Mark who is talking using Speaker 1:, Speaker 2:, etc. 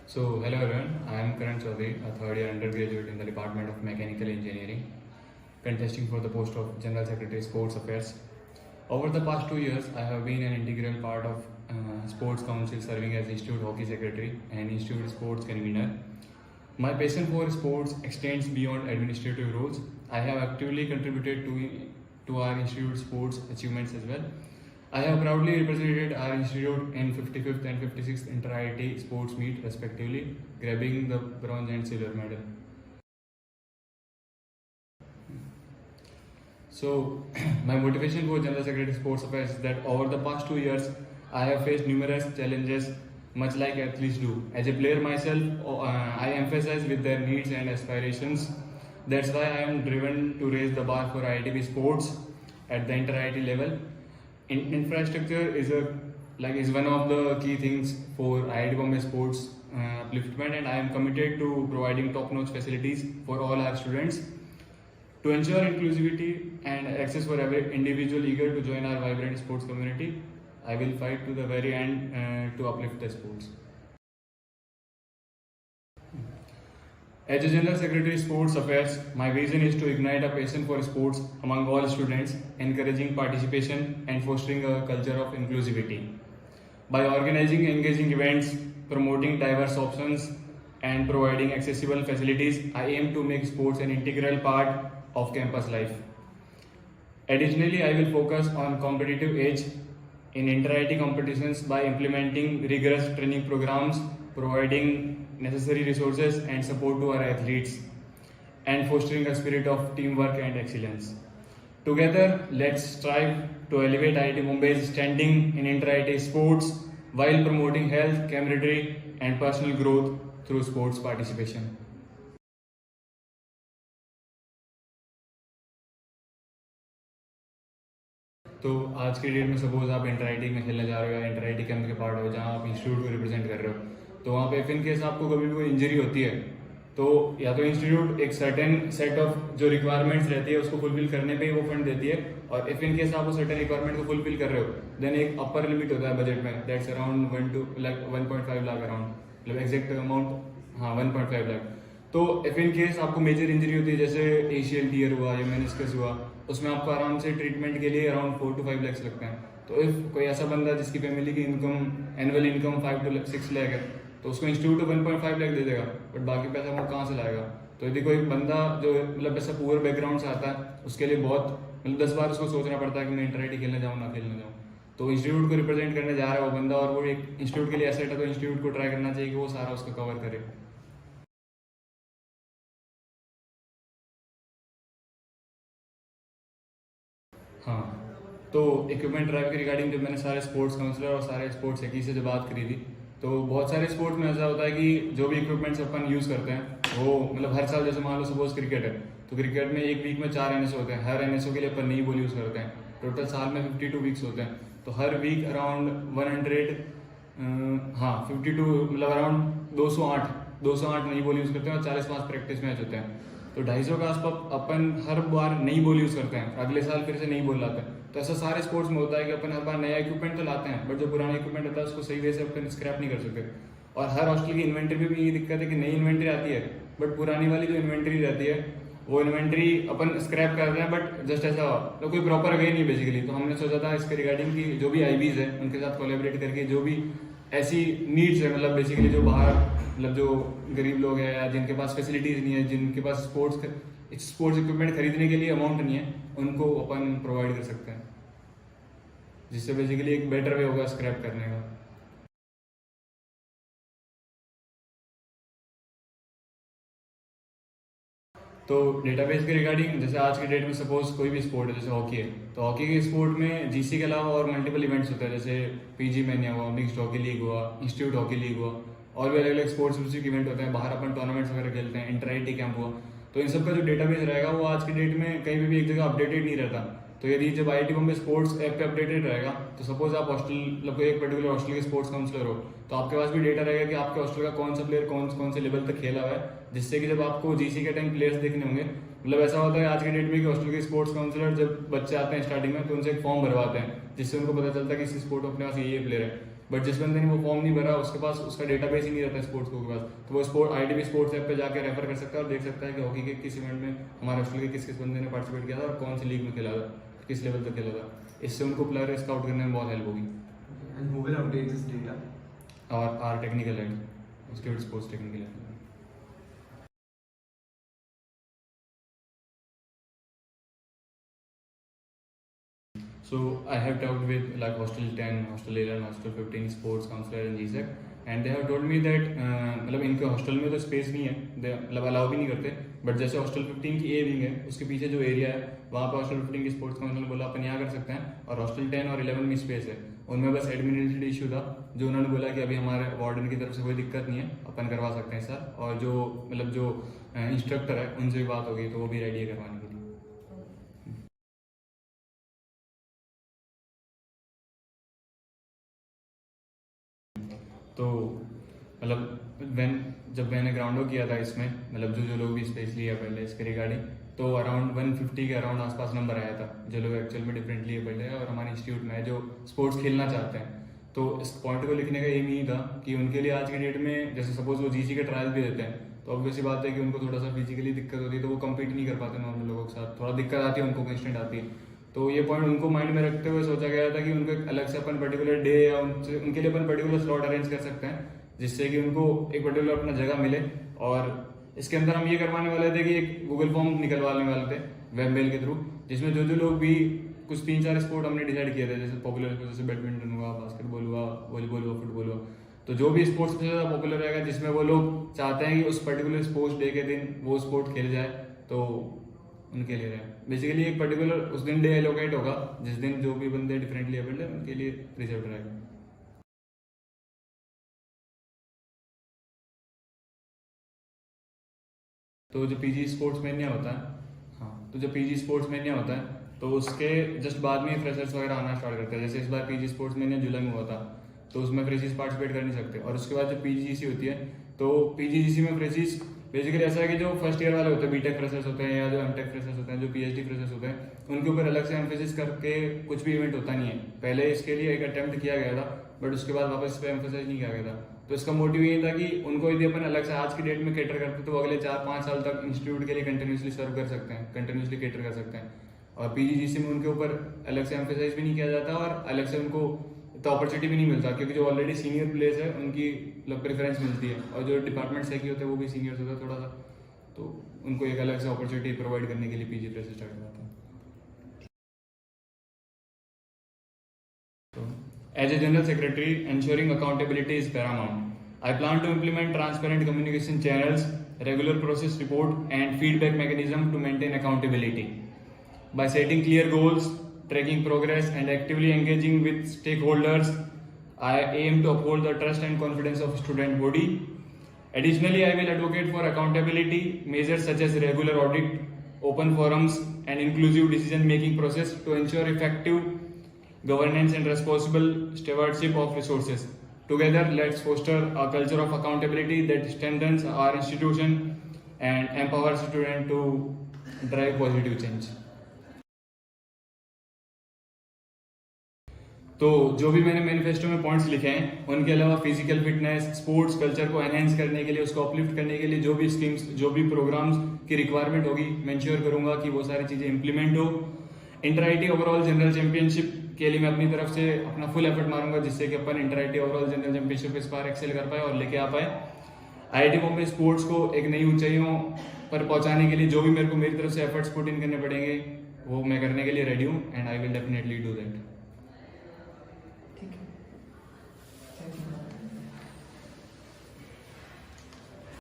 Speaker 1: So, hello everyone, I am Karan Chaudhary, a third year undergraduate in the Department of Mechanical Engineering, contesting for the post of General Secretary Sports Affairs. Over the past 2 years, I have been an integral part of Sports Council, serving as Institute Hockey Secretary and Institute Sports Convener. My passion for sports extends beyond administrative roles. I have actively contributed to our Institute sports achievements as well. I have proudly represented our institute in 55th and 56th inter-IIT sports meet respectively, grabbing the bronze and silver medal. So, my motivation for General Secretary Sports Affairs is that over the past 2 years, I have faced numerous challenges, much like athletes do. As a player myself, I emphasize with their needs and aspirations. That's why I am driven to raise the bar for IITB sports at the inter-IIT level. Infrastructure is one of the key things for IIT Bombay sports upliftment, and I am committed to providing top-notch facilities for all our students. To ensure inclusivity and access for every individual eager to join our vibrant sports community, I will fight to the very end to uplift the sports. As a General Secretary Sports Affairs, my vision is to ignite a passion for sports among all students, encouraging participation and fostering a culture of inclusivity. By organizing engaging events, promoting diverse options, and providing accessible facilities, I aim to make sports an integral part of campus life. Additionally, I will focus on competitive edge in inter-IIT competitions by implementing rigorous training programs, providing necessary resources and support to our athletes, and fostering a spirit of teamwork and excellence. Together, let's strive to elevate IIT Mumbai's standing in inter-IIT sports while promoting health, camaraderie, and personal growth through sports participation. तो आज के date में suppose आप inter-IT में खेलने जा रहे हो या इंटर-आईटी कैंप के पार्ट हो जहाँ आप इंस्टीट्यूट को रिप्रेजेंट कर रहे हो, तो वहाँ पे इफ इन केस आपको कभी भी कोई इंजरी होती है तो या तो इंस्टीट्यूट एक सर्टेन सेट ऑफ जो रिक्वायरमेंट्स रहती है उसको फुलफिल करने पे ही वो फंड देती है, और इफ इन केस आप वो सर्टेन रिक्वायरमेंट को फुलफिल कर रहे हो देन एक अपर लिमिट होता है बजट में, दैट्स अराउंड 1.5 लाख अराउंड, मतलब एग्जैक्ट अमाउंट 1.5 लाख। तो इफ इन केस आपको मेजर इंजरी होती है जैसे एशियल टीयर हुआ या मेनिस्कस हुआ, उसमें आपको आराम से ट्रीटमेंट के लिए अराउंड 4 to 5 लाख लगते हैं। तो इफ कोई ऐसा बंदा जिसकी फैमिली की income annual income 5 to 6 lakh है तो उसको इंस्टीट्यूट 1.5 लाख दे देगा, बट बाकी पैसा वो कहाँ से लाएगा? तो यदि कोई बंदा जो मतलब ऐसा पुअर बैकग्राउंड से आता है उसके लिए बहुत मतलब 10 बार उसको सोचना पड़ता है कि मैं इंटर-आईटी खेलने जाऊँ ना खेलने जाऊँ। तो इंस्टीट्यूट को रिप्रेजेंट करने जा रहा है वो बंदा और वो एक इंस्टीट्यूट के लिए एसेट है, तो इंस्टीट्यूट को ट्राई करना चाहिए कि वो सारा उसका कवर करे। हाँ, तो इक्विपमेंट ड्राइव के रिगार्डिंग जब मैंने सारे स्पोर्ट्स काउंसलर और सारे स्पोर्ट्स एकी से जब बात करी थी तो बहुत सारे स्पोर्ट्स में ऐसा होता है कि जो भी इक्विपमेंट्स अपन यूज़ करते हैं वो मतलब हर साल, जैसे मान लो सपोज क्रिकेट है तो क्रिकेट में एक वीक में 4 NSO होते हैं, हर NSO के लिए अपन नई बॉल यूज़ करते हैं, टोटल साल में 52 वीक्स होते हैं, तो हर वीक अराउंड 52 मतलब अराउंड 208 नई बॉल यूज़ करते हैं और 40 प्रैक्टिस मैच होते हैं, तो 250 का आसपास अपन हर बार नई बॉल यूज़ करते हैं, अगले साल फिर से नई बॉल लाते हैं। तो ऐसा सारे स्पोर्ट्स में होता है कि अपन हर बार नया इक्विपमेंट तो लाते हैं बट जो पुराना इक्विपमेंट होता है उसको सही वे से अपन स्क्रैप नहीं कर सकते। और हर हॉस्टल की इन्वेंट्री में भी ये दिक्कत है कि नई इन्वेंट्री आती है बट पुरानी वाली जो इन्वेंट्री रहती है वो इन्वेंट्री अपन स्क्रैप कर रहे हैं, बट जस्ट ऐसा तो कोई प्रॉपर वे नहीं बेसिकली। तो हमने सोचा था इसके रिगार्डिंग की जो भी IBs है उनके साथ कोलेबरेट करके जो भी ऐसी नीड्स है मतलब बेसिकली जो बाहर मतलब जो गरीब लोग हैं या जिनके पास फैसिलिटीज़ नहीं है, जिनके पास स्पोर्ट्स इक्विपमेंट खरीदने के लिए अमाउंट नहीं है, उनको अपन प्रोवाइड कर सकते हैं, जिससे बेसिकली एक बेटर वे होगा स्क्रैप करने का। तो डेटाबेस के रिगार्डिंग जैसे आज के डेट में सपोज कोई भी स्पोर्ट है जैसे हॉकी है तो हॉकी के स्पोर्ट में GC के अलावा और मल्टीपल इवेंट्स होते हैं, जैसे PG मैनिया हुआ, मिक्स्ड हॉकी लीग हुआ, इंस्टीट्यूट हॉकी लीग हुआ, और भी अलग अलग स्पोर्ट्स स्पेसिफिक इवेंट होते हैं, बाहर अपन टूर्नामेंट्स वगैरह खेलते हैं, इंटर-IIT कैंप हुआ। तो इन सब का जो डेटाबेस रहेगा वो आज की डेट में कहीं भी एक जगह अपडेटेड नहीं रहता। तो यदि जब IIT बॉम्बे स्पोर्ट्स ऐप पे अपडेटेड रहेगा तो सपोज आप हॉस्टल मतलब एक पर्टिकुलर हॉस्टल के स्पोर्ट्स काउंसलर हो तो आपके पास भी डेटा रहेगा कि आपके हॉस्टल का कौन सा प्लेयर कौन से लेवल तक खेला हुआ है, जिससे कि जब आपको GC के टाइम प्लेयर्स देखने होंगे, मतलब ऐसा होता है आज के डेट में कि हॉस्टल के स्पोर्ट्स काउंसलर जब बच्चे आते हैं स्टार्टिंग में तो उनसे एक फॉर्म भरवाते हैं जिससे उनको पता चलता है कि इस स्पोर्ट में अपने पास ये प्लेयर है। बट जिस बंदे ने वो फॉर्म नहीं भरा उसके पास उसका डेटाबेस ही नहीं रहता स्पोर्ट्स को के पास, तो वो ITB स्पोर्ट्स ऐप पे जाके रेफर कर सकता है और देख सकता है कि हॉकी के किस इवेंट में हमारे हॉस्टल के किस किस बंदे ने पार्टिसिपेट किया था और कौन सी लीग में खेला था, किस लेवल तक खेला था। इससे उनको प्लेयर स्काउट करने में बहुत हेल्प होगी।
Speaker 2: And who will update this data?
Speaker 1: और our technical head, institute sports technical head. So I have talked with like Hostel 10, Hostel 11, Hostel 15 sports counselor and GSEC, and they have told me that मतलब इनके hostel में तो space नहीं है, मतलब allow भी नहीं करते, बट जैसे हॉस्टल 15 की A विंग है उसके पीछे जो एरिया है वहाँ पर हॉस्टल 15 की स्पोर्ट्स काउंसिल ने बोला अपन यहाँ कर सकते हैं, और हॉस्टल 10 और 11 में स्पेस है, उनमें बस एडमिनिस्ट्रेटिव इशू था जो उन्होंने बोला कि अभी हमारे वार्डन की तरफ से कोई दिक्कत नहीं है, अपन करवा सकते हैं सर, और जो मतलब जो इंस्ट्रक्टर है उनसे भी बात होगी तो वो भी रेडी है करवाने के लिए। तो मतलब जब मैंने ग्राउंड वर्क किया था इसमें, मतलब जो लोग भी स्पेस लिया पहले इसके रिगार्डिंग, तो अराउंड 150 के अराउंड आसपास नंबर आया था जो लोग एक्चुअल में डिफरेंट लिए पहले, और हमारे इंस्टीट्यूट में जो स्पोर्ट्स खेलना चाहते हैं। तो इस पॉइंट को लिखने का एम यही था कि उनके लिए आज की डेट में जैसे सपोज वो GC के ट्रायल भी देते हैं तो ऑब्वियसली बात है कि उनको थोड़ा सा फिजिकली दिक्कत होती है, तो वो कम्पीट नहीं कर पाते नॉर्मल लोगों के साथ, थोड़ा दिक्कत आती है उनको, कंस्टेंट आती है। तो ये पॉइंट उनको माइंड में रखते हुए सोचा गया था कि उनको एक अलग से अपन पर्टिकुलर डे या उनके लिए अपन पर्टिकुलर स्लॉट अरेंज कर सकते हैं जिससे कि उनको एक पर्टिकुलर अपना जगह मिले। और इसके अंदर हम ये करवाने वाले थे कि एक गूगल फॉर्म निकलवाने वाले थे वेब मेल के थ्रू, जिसमें जो लोग भी कुछ 3-4 स्पोर्ट हमने डिसाइड किए थे, जैसे पॉपुलर जैसे बैडमिंटन हुआ, बास्केटबॉल हुआ, वॉलीबॉल हुआ, फुटबॉल हुआ, तो जो भी स्पोर्ट्स सबसे ज़्यादा पॉपुलर रहेगा जिसमें वो लोग चाहते हैं कि उस पर्टिकुलर स्पोर्ट्स डे के दिन वो स्पोर्ट खेल जाए, तो उनके लिए रहे। बेसिकली एक पर्टिकुलर उस दिन डे एलोकेट होगा जिस दिन जो भी बंदे डिफरेंटली एबल्ड है उनके लिए रिजर्व रहेगा। तो जो PG स्पोर्ट्स मेनिया होता है, हाँ, तो जो PG स्पोर्ट्स मेनिया होता है तो उसके जस्ट बाद में फ्रेशर्स वगैरह आना स्टार्ट करते हैं। जैसे इस बार PG स्पोर्ट्स मेनिया जुलाई में हुआ था तो उसमें फ्रेशीज पार्टिसिपेट कर नहीं सकते, और उसके बाद जो PGGC होती है तो PGGC में फ्रेशीज बेसिकली ऐसा है कि जो फर्स्ट ईयर वाले होते हैं, बीटेक फ्रेशर्स होते हैं या जो एमटेक फ्रेशर्स होते हैं, जो PhD फ्रेशर्स होते हैं, उनके ऊपर अलग से एम्फेसिस करके कुछ भी इवेंट होता नहीं है। पहले इसके लिए एक अटेम्प्ट किया गया था बट उसके बाद वापस इस पर एम्फेसाइज नहीं किया गया था। तो इसका मोटिव ये था कि उनको यदि अपन अलग से आज की डेट में कैटर करते तो अगले 4-5 साल तक इंस्टीट्यूट के लिए कंटिन्यूसली सर्व कर सकते हैं, कंटिन्यूसली कैटर कर सकते हैं। और PGGC में उनके ऊपर अलग से एम्फेसाइज भी नहीं किया जाता और अलग से उनको तो अपॉर्चुनिटी भी नहीं मिलता, क्योंकि जो ऑलरेडी सीनियर प्लेयर्स है उनकी प्रेफरेंस मिलती है, और जो डिपार्टमेंट से की होते हैं वो भी सीनियर्स होता है थोड़ा सा, तो उनको एक अलग से अपॉर्चुनिटी प्रोवाइड करने के लिए PG प्लेयर स्टार्ट करता है। तो as a general secretary, ensuring accountability is paramount. I plan to implement transparent communication channels, regular process report, and feedback mechanism to maintain accountability. By setting clear goals, tracking progress, and actively engaging with stakeholders, I aim to uphold the trust and confidence of student body. Additionally, I will advocate for accountability measures such as regular audit, open forums, and inclusive decision-making process to ensure effective governance and responsible stewardship of resources. Together, let's foster a culture of accountability that strengthens our institution and empowers students to drive positive change. तो जो भी मैंने manifesto में points लिखे हैं उनके अलावा physical fitness, sports culture को एनहेंस करने के लिए, उसको अपलिफ्ट करने के लिए जो भी स्कीम्स, जो भी प्रोग्राम्स की रिक्वायरमेंट होगी, मैं इंश्योर करूंगा कि वो सारी चीज़ें इंप्लीमेंट हो। Inter IIT overall general championship के लिए मैं अपनी तरफ से अपना फुल एफर्ट मारूंगा जिससे कि अपन inter IIT overall general championship इस बार एक्सेल कर पाए और लेके आ पाए। IIT बॉम्बे स्पोर्ट्स को एक नई ऊंचाइयों पर पहुंचाने के लिए जो भी मेरे को मेरी तरफ से एफर्ट्स पुट इन करने पड़ेंगे वो मैं करने के लिए रेडी हूँ, and I will definitely do that.